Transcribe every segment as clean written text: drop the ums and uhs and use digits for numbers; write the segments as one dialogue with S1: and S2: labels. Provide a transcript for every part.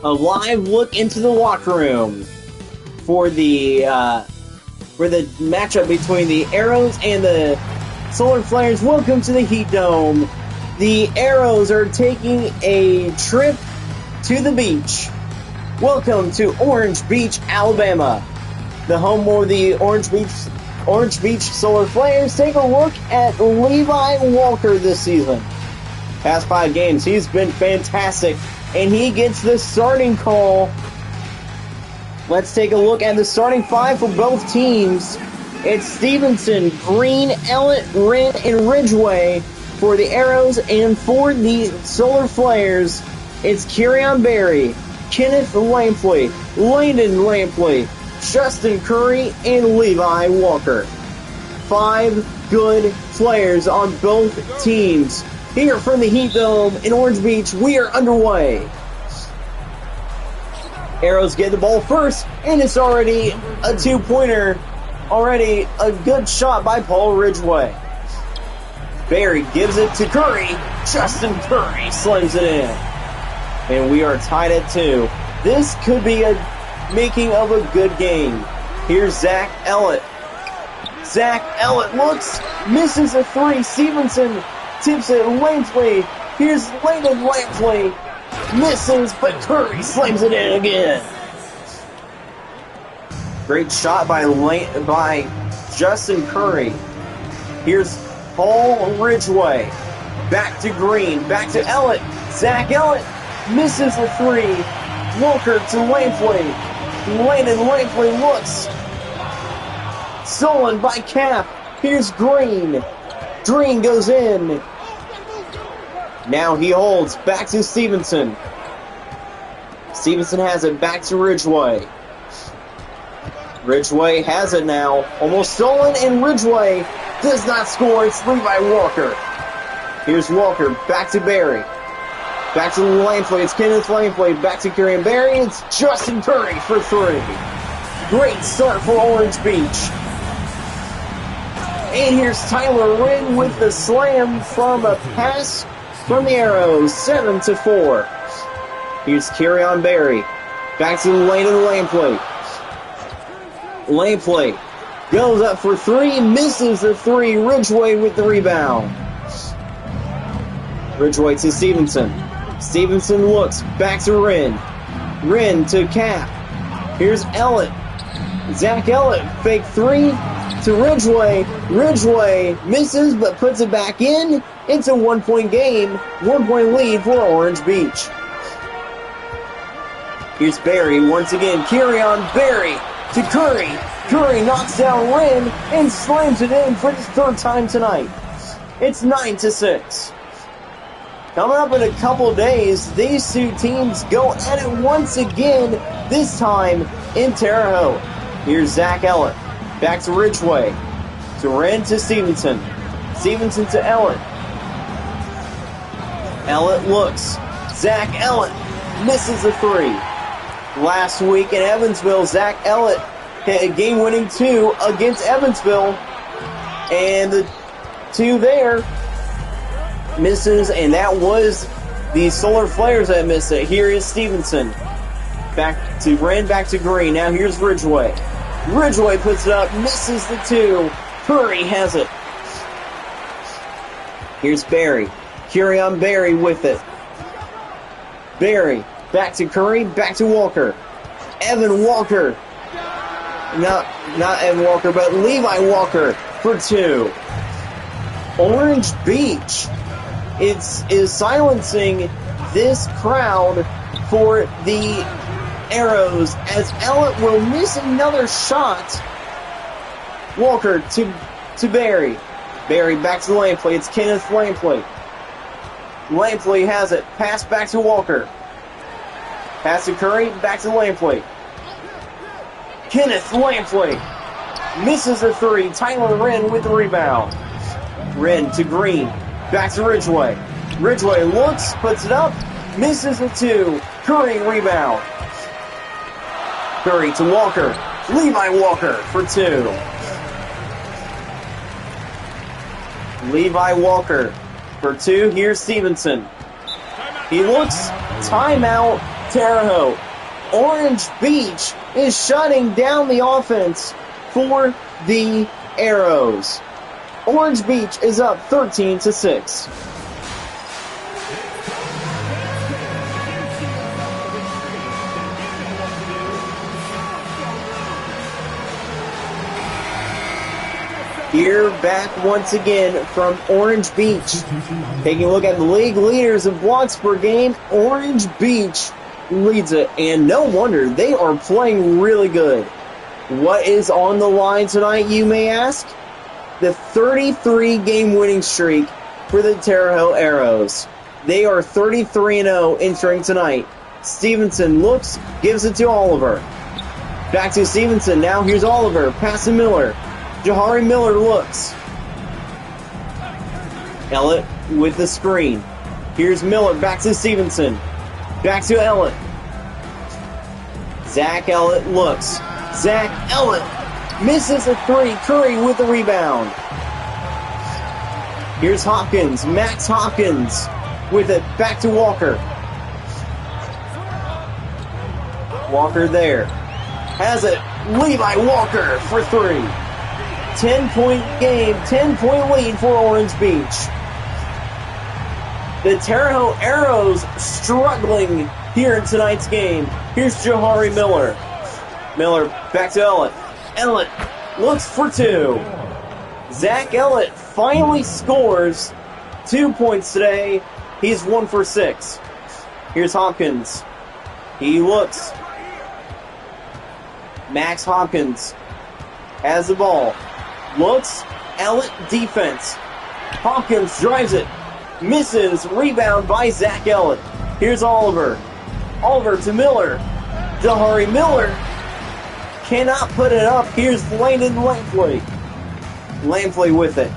S1: a live look into the locker room for the matchup between the Arrows and the Solar Flares. Welcome to the Heat Dome. The Arrows are taking a trip to the beach. Welcome to Orange Beach, Alabama, the home of the Orange Beach Solar Flares. Take a look at Levi Walker this season. Past 5 games, he's been fantastic, and he gets the starting call. Let's take a look at the starting 5 for both teams. It's Stevenson, Green, Ellett, Wren, and Ridgway for the Arrows, and for the Solar Flares, it's Kerryon Berry, Kenneth Lampley, Landon Lampley, Justin Curry, and Levi Walker. 5 good players on both teams. Here from the Heat Dome in Orange Beach, we are underway. Arrows get the ball first, and it's already a 2-pointer. Already a good shot by Paul Ridgway. Berry gives it to Curry. Justin Curry slams it in. And we are tied at 2. This could be a making of a good game. Here's Zach Ellett. Zach Ellett looks, misses a 3. Stevenson tips it. Lampley. Here's Landon Lampley. Misses, but Curry slams it in again. Great shot by Justin Curry. Here's Paul Ridgway. Back to Green. Back to Ellett. Zach Ellett misses a 3. Walker to Lampley. Landon Lampley looks. Stolen by Cap. Here's Green. Green goes in. Now he holds. Back to Stevenson. Stevenson has it. Back to Ridgway. Ridgway has it now. Almost stolen, and Ridgway does not score. It's Levi Walker. Here's Walker. Back to Berry. Back to Lampley. It's Kenneth Lampley. Back to Kerryon Berry. It's Justin Curry for 3. Great start for Orange Beach. And here's Tyler Wren with the slam from a pass from the Arrows. 7-4. Here's Kerryon Berry. Back to Landon Lampley. Lampley goes up for 3, misses the 3. Ridgway with the rebound. Ridgway to Stevenson. Stevenson looks, back to Wren. Wren to Cap. Here's Ellett. Zach Ellett, fake 3 to Ridgway. Ridgway misses but puts it back in. It's a 1-point game, 1-point lead for Orange Beach. Here's Berry once again. Kerryon Berry to Curry. Curry knocks down Wren and slams it in for the 3rd time tonight. It's 9-6. Coming up in a couple days, these 2 teams go at it once again, this time in Terre Haute. Here's Zach Ellett. Back to Ridgway. To Wren to Stevenson. Stevenson to Ellett. Ellett looks. Zach Ellett misses a 3. Last week in Evansville, Zach Ellett hit a game-winning 2 against Evansville. And the 2 there misses, and that was the Solar Flares that missed it. Here is Stevenson. Back to Wren, back to Green. Now here's Ridgway. Ridgway puts it up, misses the 2. Curry has it. Here's Berry. Kerryon Berry with it. Berry. Back to Curry, back to Walker. Evan Walker. Not Evan Walker, but Levi Walker for 2. Orange Beach is silencing this crowd for the Arrows as Ellett will miss another shot. Walker to Berry. Berry back to Lampley. It's Kenneth Lampley. Lampley has it. Pass back to Walker. Pass to Curry, back to Lampley. Kenneth Lampley misses a 3. Tyler Wren with the rebound. Wren to Green, back to Ridgway. Ridgway looks, puts it up, misses a 2. Curry rebound. Curry to Walker. Levi Walker for 2. Levi Walker for 2. Here's Stevenson. He looks, timeout Terre Haute. Orange Beach is shutting down the offense for the Arrows. Orange Beach is up 13-6. Here back once again from Orange Beach. Taking a look at the league leaders of blocks per game, Orange Beach leads it, and no wonder, they are playing really good. What is on the line tonight, you may ask? The 33-game winning streak for the Terre Haute Arrows. They are 33-0 entering tonight. Stevenson looks, gives it to Oliver. Back to Stevenson, now here's Oliver, pass to Miller. Jahari Miller looks. Ellett with the screen. Here's Miller, back to Stevenson. Back to Ellett. Zach Ellett looks. Zach Ellett misses a three. Curry with the rebound. Here's Hopkins. Max Hopkins with it. Back to Walker. Walker there. Has it. Levi Walker for three. 10-point game. 10-point lead for Orange Beach. The Terre Haute Arrows struggling here in tonight's game. Here's Jahari Miller. Miller back to Ellett. Ellett looks for two. Zach Ellett finally scores 2 points today. He's 1 for 6. Here's Hopkins. He looks. Max Hopkins has the ball. Looks. Ellett defense. Hopkins drives it. Misses. Rebound by Zach Ellett. Here's Oliver. Oliver to Miller. Jahari Miller cannot put it up. Here's Landon Lampley. Lampley with it.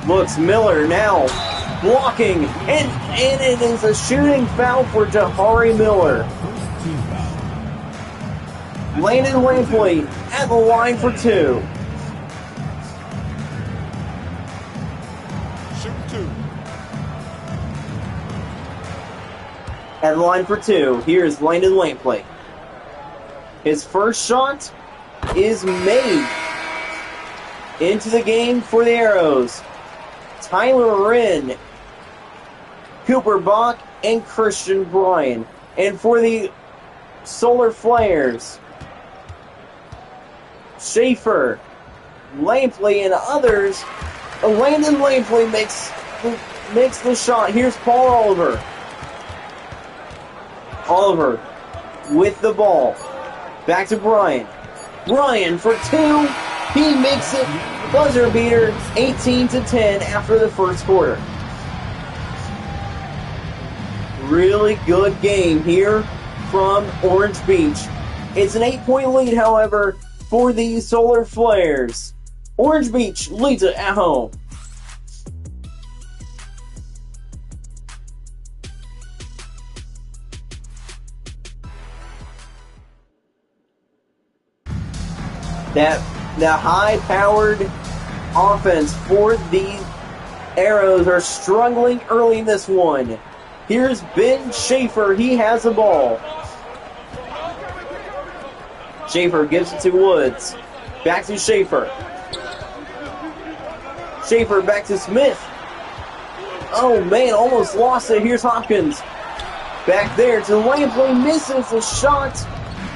S1: Looks. Miller now blocking. And it is a shooting foul for Jahari Miller. Landon Lampley at the line for two. At the line for two, here's Landon Lampley. His first shot is made into the game for the Arrows. Tyler Wren, Cooper Bach, and Christian Bryan. And for the Solar Flares, Schaefer, Lampley, and others. Landon Lampley makes the shot. Here's Paul Oliver. Oliver with the ball. Back to Bryan. Bryan for two. He makes it. Buzzer beater, 18-10 after the first quarter. Really good game here from Orange Beach. It's an 8-point lead, however, for the Solar Flares. Orange Beach leads it at home. The high-powered offense for the Arrows are struggling early in this one. Here's Ben Schaefer. He has the ball. Schaefer gives it to Woods. Back to Schaefer. Schaefer back to Smith. Oh, man, almost lost it. Here's Hopkins. Back there to Lampley. Misses the shot.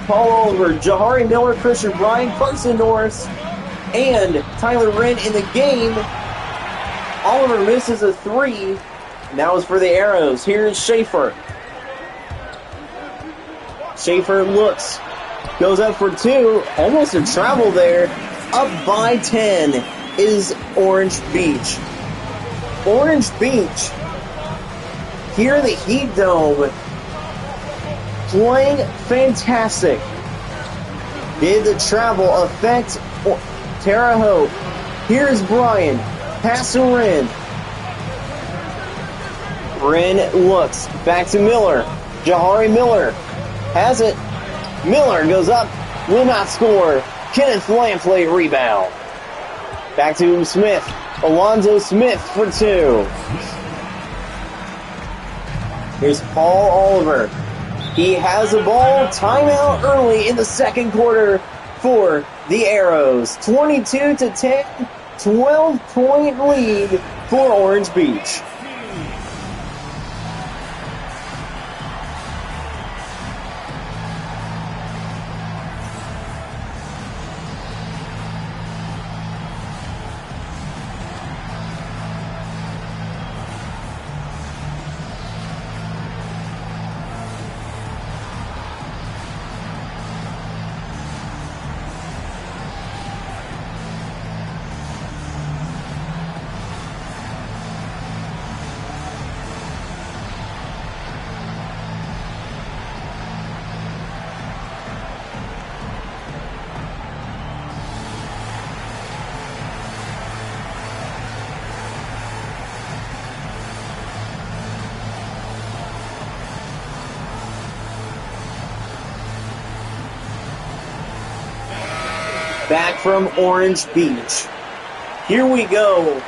S1: Paul Oliver, Jahari Miller, Christian Bryan, Carson Norris, and Tyler Wren in the game. Oliver misses a three. And that was for the Arrows. Here's Schaefer. Schaefer looks. Goes up for two. Almost a travel there. Up by 10 is Orange Beach. Orange Beach. Here in the Heat Dome. Playing fantastic. Did the travel affect Terre Haute? Here's Bryan. Pass to Wren. Wren looks. Back to Miller. Jahari Miller has it. Miller goes up. Will not score. Kenneth Lampley rebound. Back to Smith. Alonzo Smith for two. Here's Paul Oliver. He has the ball. Timeout early in the second quarter for the Arrows. 22-10, 12-point lead for Orange Beach. Back from Orange Beach. Here we go.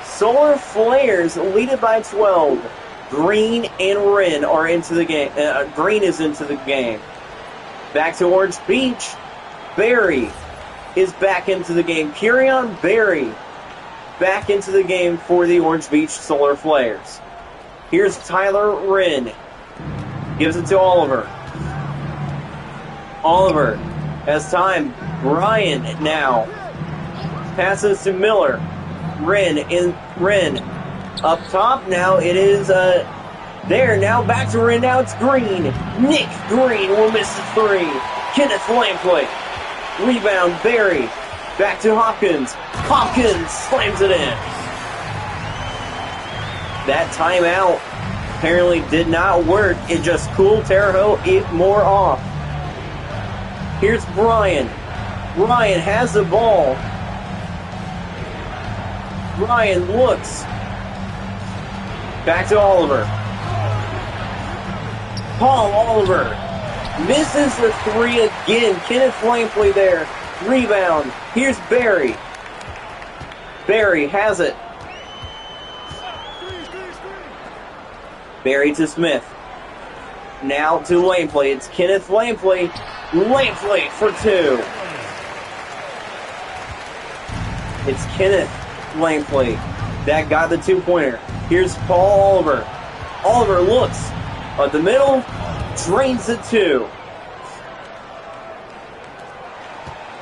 S1: Solar Flares lead it by 12. Green and Wren are into the game. Green is into the game. Back to Orange Beach. Barry is back into the game. Purion Barry back into the game for the Orange Beach Solar Flares. Here's Tyler Wren. Gives it to Oliver. Oliver has time. Ryan now passes to Miller. Wren up top. Now it is there. Now back to Wren. Now it's Green. Nick Green will miss the three. Kenneth Lampley. Rebound. Barry. Back to Hopkins. Hopkins slams it in. That timeout apparently did not work. It just cooled Terre Haute more off. Here's Brian. Ryan has the ball. Ryan looks. Back to Oliver. Paul Oliver misses the three again. Kenneth Lampley there. Rebound. Here's Barry. Barry has it. Barry to Smith. Now to Lampley. It's Kenneth Lampley. Lampley for two. It's Kenneth Lampley that got the two-pointer. Here's Paul Oliver. Oliver looks at the middle, drains the two.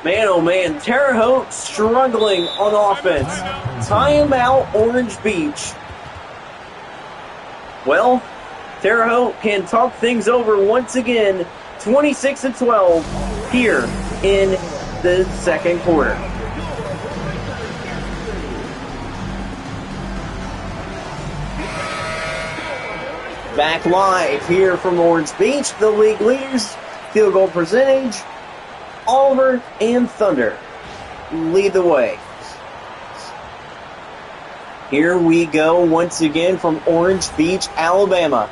S1: Man, oh man, Terre Haute struggling on offense. Timeout, Orange Beach. Well, Terre Haute can talk things over once again. 26-12 here in the second quarter. Back live here from Orange Beach, the league leaders, field goal percentage, Oliver and Thunder lead the way. Here we go once again from Orange Beach, Alabama.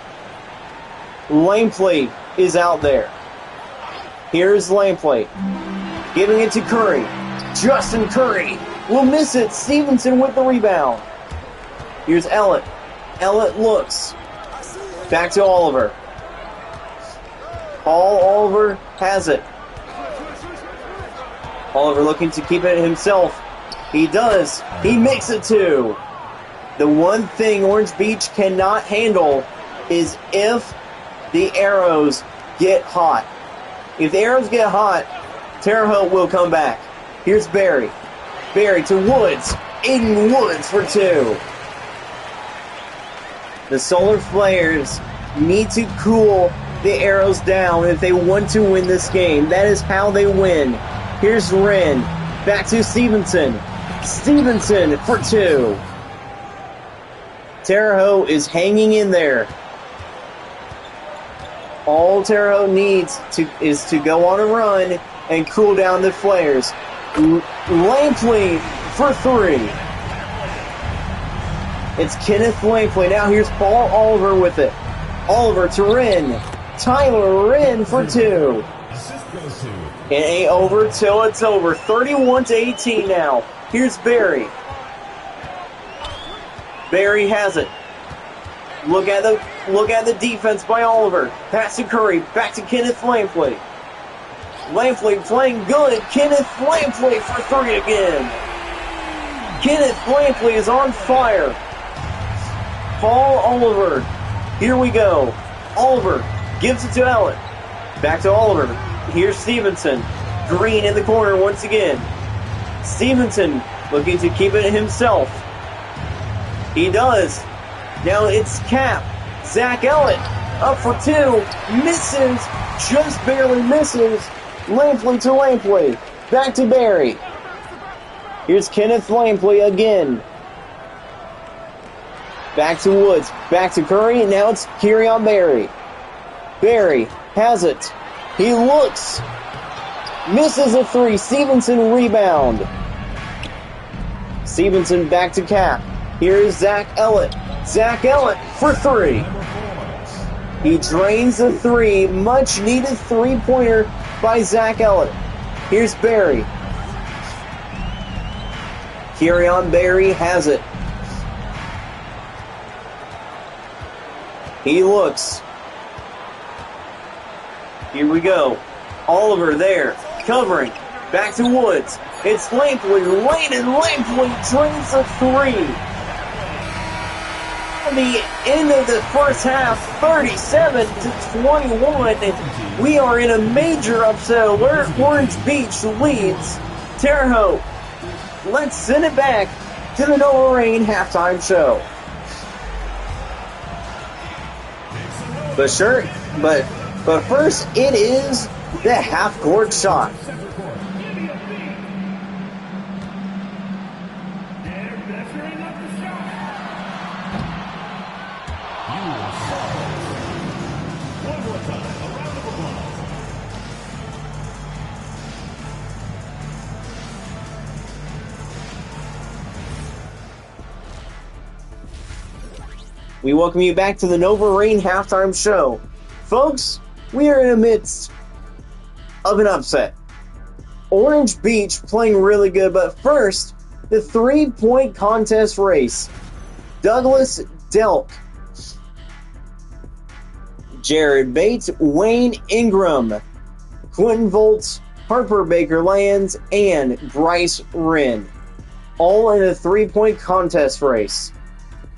S1: Lampley is out there. Here's Lampley, giving it to Curry. Justin Curry will miss it. Stevenson with the rebound. Here's Ellett. Ellett looks. Back to Oliver. Paul Oliver has it. Oliver looking to keep it himself. He does. He makes it two. The one thing Orange Beach cannot handle is if the Arrows get hot. If the Arrows get hot, Terre Haute will come back. Here's Barry. Barry to Woods. Aiden Woods for two. The Solar Flares need to cool the Arrows down if they want to win this game. That is how they win. Here's Wren. Back to Stevenson. Stevenson for two. Terre Haute is hanging in there. All Terre Haute needs is to go on a run and cool down the Flares. Lampley for three. It's Kenneth Lampley. Now here's Paul Oliver with it. Oliver to Wren. Tyler Wren for two. It ain't over till it's over. 31-18 now. Here's Barry. Barry has it. Look at the defense by Oliver. Pass to Curry. Back to Kenneth Lampley. Lampley playing good. Kenneth Lampley for three again. Kenneth Lampley is on fire. Paul Oliver. Here we go. Oliver gives it to Ellett. Back to Oliver. Here's Stevenson. Green in the corner once again. Stevenson looking to keep it himself. He does. Now it's Cap. Zach Ellett up for two. Misses. Just barely misses. Lampley to Lampley. Back to Barry. Here's Kenneth Lampley again. Back to Woods. Back to Curry. Now it's Kerion Barry. Barry has it. He looks. Misses a three. Stevenson rebound. Stevenson back to Cap. Here's Zach Ellett. Zach Ellett for three. He drains the three. Much needed three-pointer by Zach Ellett. Here's Barry. Kerion Barry has it. He looks. Here we go. Oliver there. Covering. Back to Woods. It's Lampley. Landon Lampley drains the three. At the end of the first half, 37-21. We are in a major upset alert. Orange Beach leads Terre Haute. Let's send it back to the Nova Rain halftime show. But first, it is the half-court shot. We welcome you back to the Nova Rain halftime show. Folks, we are in the midst of an upset. Orange Beach playing really good, but first, the three-point contest race. Douglas Delk, Jared Bates, Wayne Ingram, Quentin Volts, Harper Baker Lands, and Bryce Wren. All in a three-point contest race.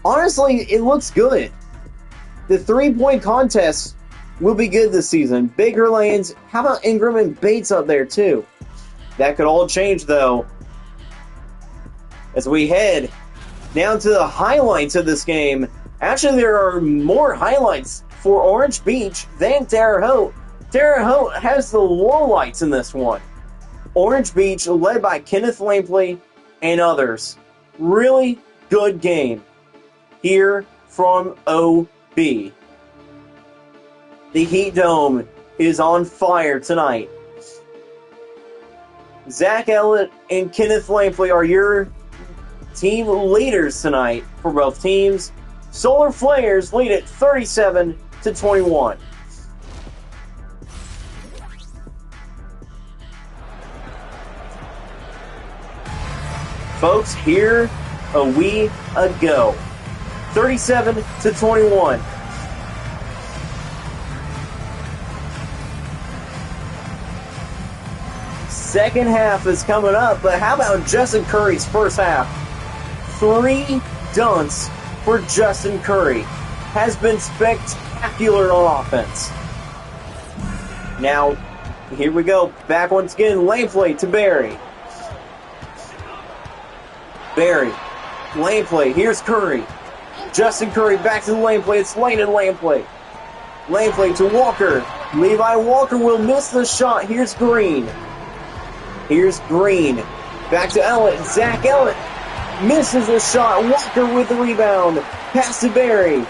S1: Honestly, it looks good. The three-point contest will be good this season. Baker Lands, how about Ingram and Bates up there too? That could all change though. As we head down to the highlights of this game. Actually, there are more highlights for Orange Beach than Terre Haute. Terre Haute has the lowlights in this one. Orange Beach led by Kenneth Lampley and others. Really good game here from OB. The Heat Dome is on fire tonight. Zach Ellett and Kenneth Lampley are your team leaders tonight for both teams. Solar Flares lead at 37-21. Folks, here we go. 37-21. Second half is coming up, but how about Justin Curry's first half? 3 dunks for Justin Curry. Has been spectacular on offense. Now, here we go. Back once again, Lampley to Barry. Barry, Lampley, here's Curry. Justin Curry back to Lampley. It's Landon Lampley. Lampley to Walker. Levi Walker will miss the shot. Here's Green. Here's Green. Back to Ellett. Zach Ellett misses the shot. Walker with the rebound. Pass to Barry.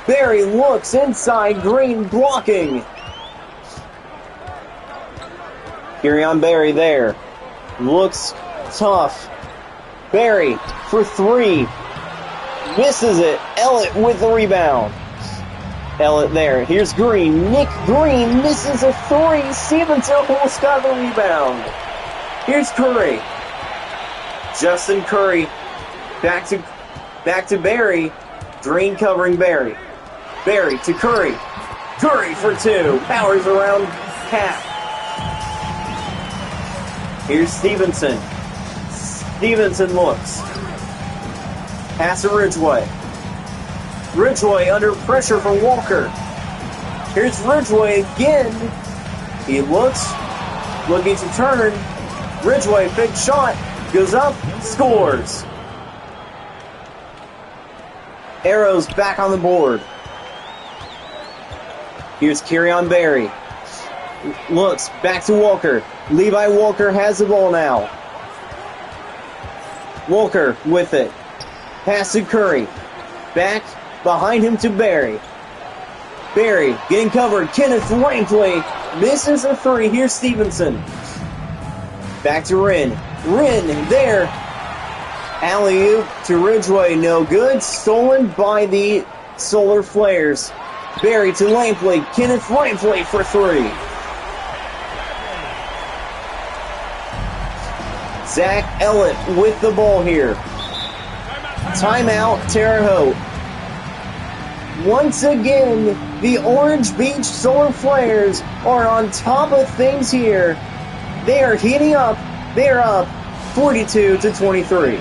S1: Barry looks inside. Green blocking. Kerion Barry there. Looks tough. Barry for three. Misses it. Ellett with the rebound. Ellett there. Here's Green. Nick Green misses a three. Stevenson almost got the rebound. Here's Curry. Justin Curry back to Barry. Green covering Barry. Berry to Curry. Curry for two. Powers around Cap. Here's Stevenson. Stevenson looks. Pass to Ridgway. Ridgway under pressure from Walker. Here's Ridgway again. He looks. Looking to turn. Ridgway, big shot. Goes up. Scores. Arrows back on the board. Here's Kerryon Berry. Looks back to Walker. Levi Walker has the ball now. Walker with it. Pass to Curry. Back behind him to Berry. Berry getting covered. Kenneth Lampley misses a three. Here's Stevenson. Back to Wren. Wren there. Alley-oop to Ridgway. No good. Stolen by the Solar Flares. Berry to Lampley. Kenneth Lampley for three. Zach Ellett with the ball here. Timeout, Terre Haute. Once again, the Orange Beach Solar Flares are on top of things here. They are heating up. They are up 42-23.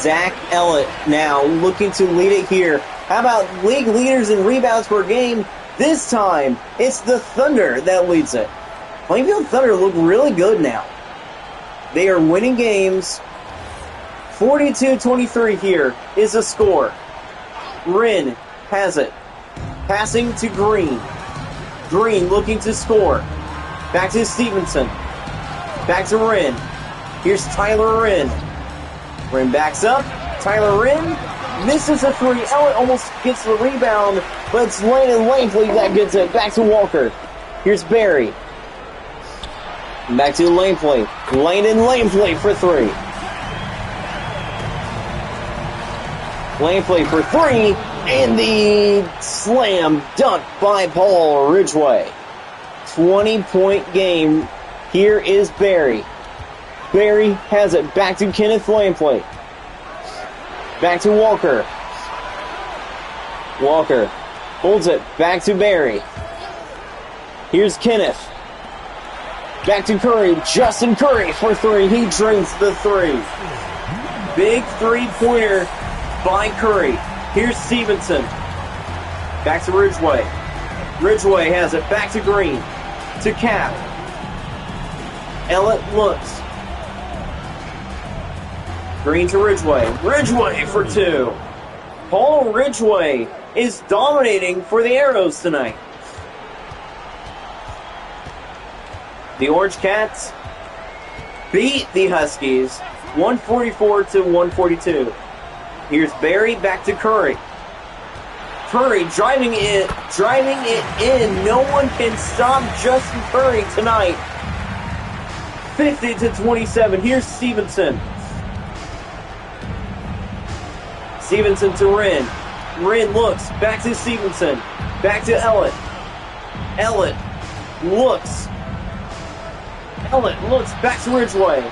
S1: Zach Ellett now looking to lead it here. How about league leaders in rebounds per game? This time, it's the Thunder that leads it. Plainfield Thunder look really good now. They are winning games. 42-23 here is the score. Wren has it. Passing to Green. Green looking to score. Back to Stevenson. Back to Wren. Here's Tyler Wren. Wren backs up. Tyler Wren misses a three. Ellett almost gets the rebound, but it's Landon Lampley that gets it. Back to Walker. Here's Berry. Back to Lampley. Landon Lampley for three. Lampley for three. And the slam dunk by Paul Ridgway. 20-point game. Here is Berry. Berry has it. Back to Kenneth Lampley. Back to Walker. Walker holds it. Back to Berry. Here's Kenneth. Back to Curry. Justin Curry for three. He drains the three. Big three-pointer by Curry. Here's Stevenson. Back to Ridgway. Ridgway has it. Back to Green. To Cap. Ellett looks. Green to Ridgway. Ridgway for two. Paul Ridgway is dominating for the Arrows tonight. The Orange Cats beat the Huskies 144-142. Here's Berry back to Curry. Curry driving it in. No one can stop Justin Curry tonight. 50-27. Here's Stevenson. Stevenson to Wren. Wren looks. Back to Stevenson. Back to Ellett. Ellett looks. Ellett looks. Back to Ridgway.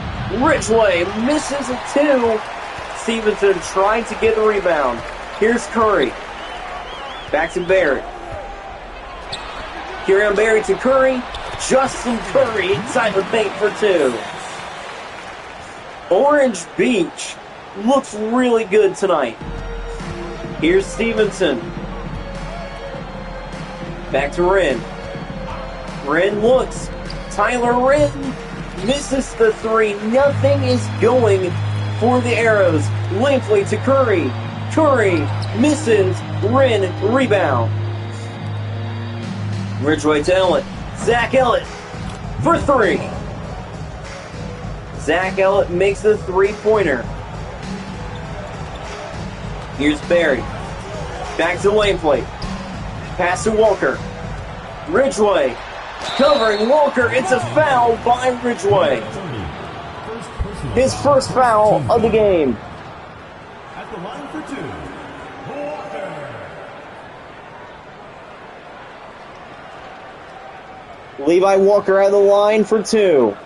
S1: Ridgway misses a two. Stevenson trying to get the rebound. Here's Curry. Back to Berry. Kerryon Berry to Curry. Justin Curry inside the paint for two. Orange Beach looks really good tonight. Here's Stevenson. Back to Wren. Wren looks. Tyler Wren misses the three. Nothing is going for the Arrows. Lampley to Curry. Curry misses. Wren rebound. Ridgway to Ellett. Zach Ellett for three. Zach Ellett makes the three-pointer. Here's Berry. Back to Lampley. Pass to Walker. Ridgway covering Walker. It's a foul by Ridgway. His first foul of the game.
S2: At the line for two, Walker.
S1: Levi Walker at the line for 2.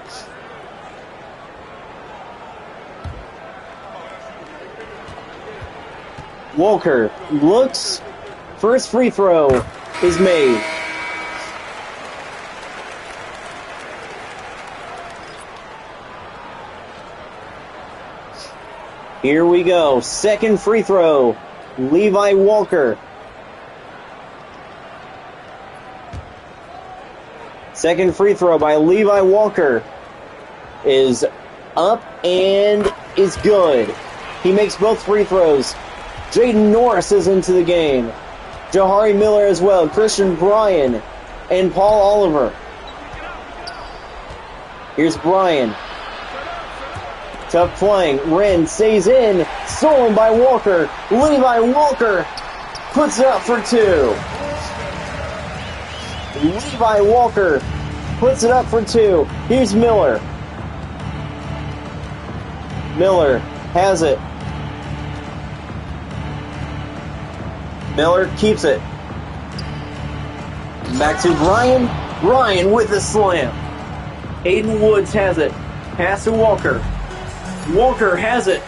S1: Walker looks. First free throw is made. Here we go. Second free throw. Levi Walker. Second free throw by Levi Walker is up and is good. He makes both free throws. Jaden Norris is into the game. Jahari Miller as well. Christian Bryan and Paul Oliver. Here's Bryan. Tough playing. Wren stays in. Stolen by Walker. Levi Walker puts it up for 2. Levi Walker puts it up for 2. Here's Miller. Miller has it. Miller keeps it. Back to Bryan. Bryan with the slam. Aiden Woods has it. Pass to Walker. Walker has it.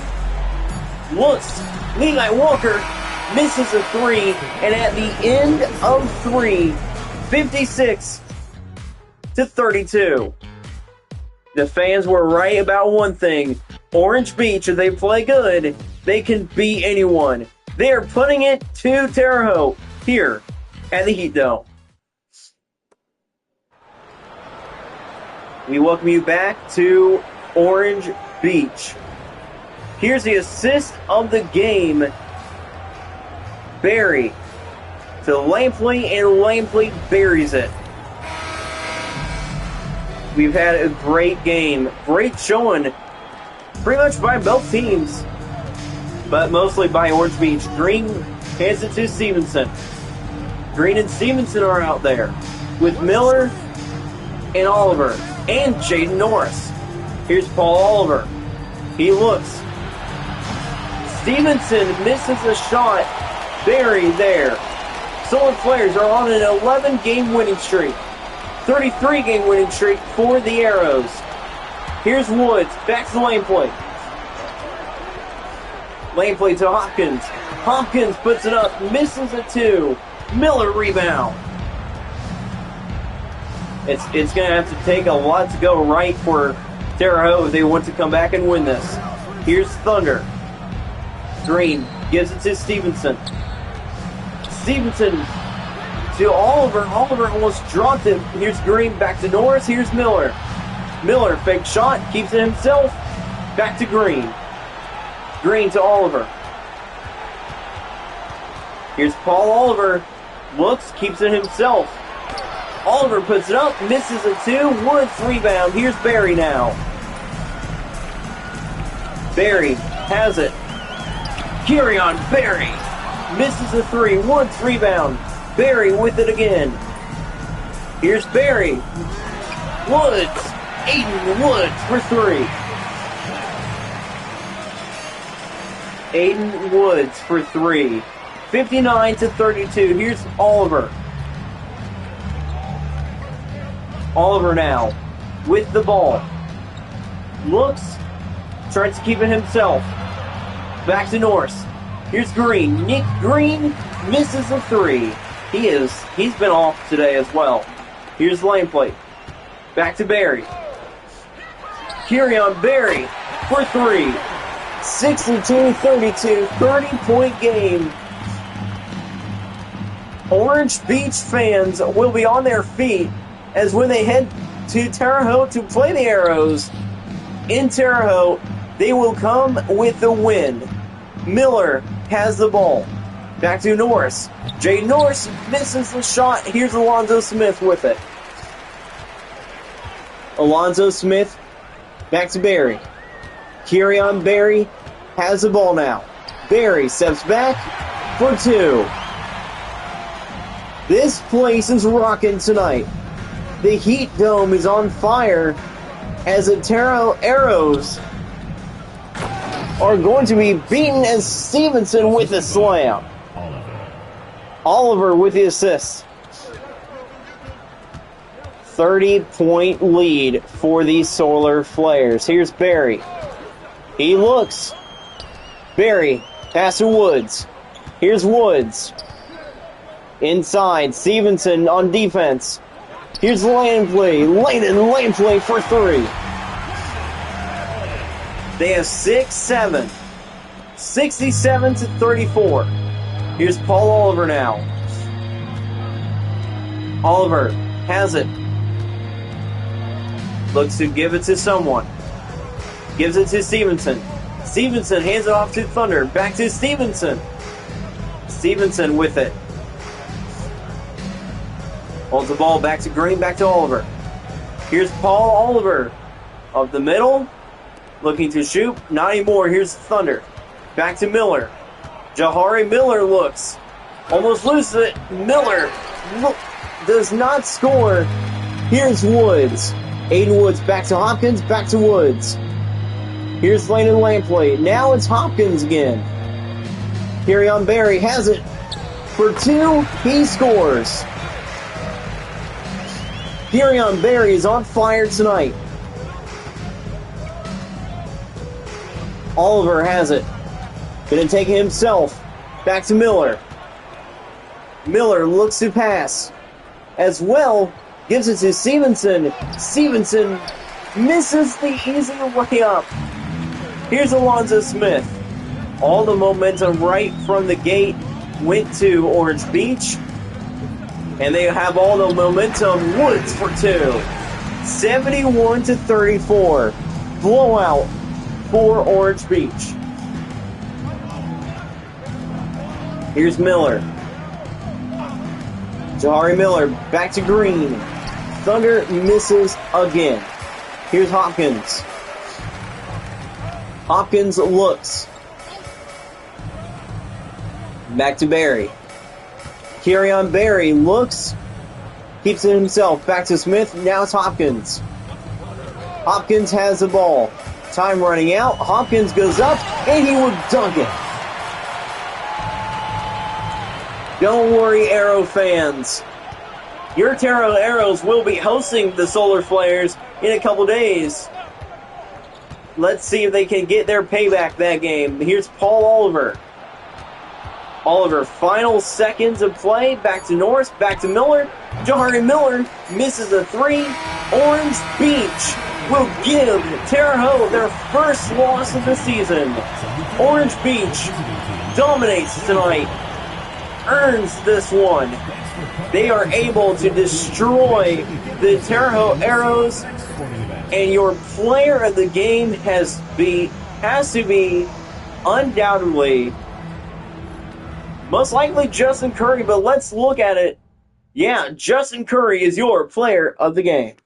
S1: Looks. Levi Walker misses a 3. And at the end of 3, 56-32. The fans were right about one thing. Orange Beach, if they play good, they can beat anyone. They are putting it to Terre Haute here at the Heat Dome. We welcome you back to Orange Beach. Here's the assist of the game. Barry to Lampley, and Lampley buries it. We've had a great game. Great showing pretty much by both teams, but mostly by Orange Beach. Green hands it to Stevenson. Green and Stevenson are out there with Miller and Oliver and Jaden Norris. Here's Paul Oliver. He looks. Stevenson misses a shot. Barry there. Solar Flares are on an 11-game winning streak. 33-game winning streak for the Arrows. Here's Woods. Back to Lampley. Lampley to Hopkins. Hopkins puts it up. Misses a 2. Miller rebound. It's going to have to take a lot to go right for Terre Haute if they want to come back and win this. Here's Thunder. Green gives it to Stevenson. Stevenson to Oliver. Oliver almost dropped him. Here's Green. Back to Norris. Here's Miller. Miller, fake shot. Keeps it himself. Back to Green. Green to Oliver. Here's Paul Oliver. Looks. Keeps it himself. Oliver puts it up. Misses a 2. Woods rebound. Here's Barry now. Barry has it. Kyrion Barry misses a 3. Woods rebound. Barry with it again. Here's Barry. Woods. Aiden Woods for 3. Aiden Woods for 3. 59-32. Here's Oliver. Oliver now with the ball. Looks. Tries to keep it himself. Back to Norris. Here's Green. Nick Green misses a 3. He's been off today as well. Here's Lampley. Back to Barry. Kyrion Barry for 3. 62-32. 30-point game. Orange Beach fans will be on their feet as when they head to Terre Haute to play the Arrows in Terre Haute, they will come with the win. Miller has the ball. Back to Norris. Jay Norris misses the shot. Here's Alonzo Smith with it. Alonzo Smith back to Barry. Kyrion Barry has the ball now. Barry steps back for 2. This place is rocking tonight. The Heat Dome is on fire as the Terre Haute Arrows are going to be beaten as Stevenson with the slam. Oliver with the assist. 30-point lead for the Solar Flares. Here's Barry. He looks. Barry, pass to Woods. Here's Woods. Inside, Stevenson on defense. Here's Lampley. Lampley for 3. They have 6-7. 67-34. Here's Paul Oliver now. Oliver has it. Looks to give it to someone. Gives it to Stevenson. Stevenson hands it off to Thunder. Back to Stevenson. Stevenson with it. Holds the ball back to Green, back to Oliver. Here's Paul Oliver. Up the middle. Looking to shoot. Not anymore. Here's Thunder. Back to Miller. Jahari Miller looks. Almost loses it. Miller does not score. Here's Woods. Aiden Woods back to Hopkins. Back to Woods. Here's Landon Lampley. Now it's Hopkins again. Kerryon Barry has it. For 2, he scores. Kerryon Barry is on fire tonight. Oliver has it. Gonna take it himself. Back to Miller. Miller looks to pass. As well, gives it to Stevenson. Stevenson misses the easy way up. Here's Alonzo Smith. All the momentum right from the gate went to Orange Beach. And they have all the momentum. Woods for 2. 71-34. Blowout for Orange Beach. Here's Miller. Jahari Miller back to Green. Thunder misses again. Here's Hopkins. Hopkins looks. Back to Barry. Kerryon Barry looks. Keeps it himself. Back to Smith. Now it's Hopkins. Hopkins has the ball. Time running out. Hopkins goes up, and he will dunk it. Don't worry, Arrow fans. Your Terre Arrows will be hosting the Solar Flares in a couple days. Let's see if they can get their payback that game. Here's Paul Oliver. Oliver, final seconds of play. Back to Norris, back to Miller. Jahari Miller misses a 3. Orange Beach will give Terre Haute their first loss of the season. Orange Beach dominates tonight. Earns this one. They are able to destroy the Terre Haute Arrows, and your player of the game has to be undoubtedly, most likely Justin Curry, but let's look at it. Yeah, Justin Curry is your player of the game.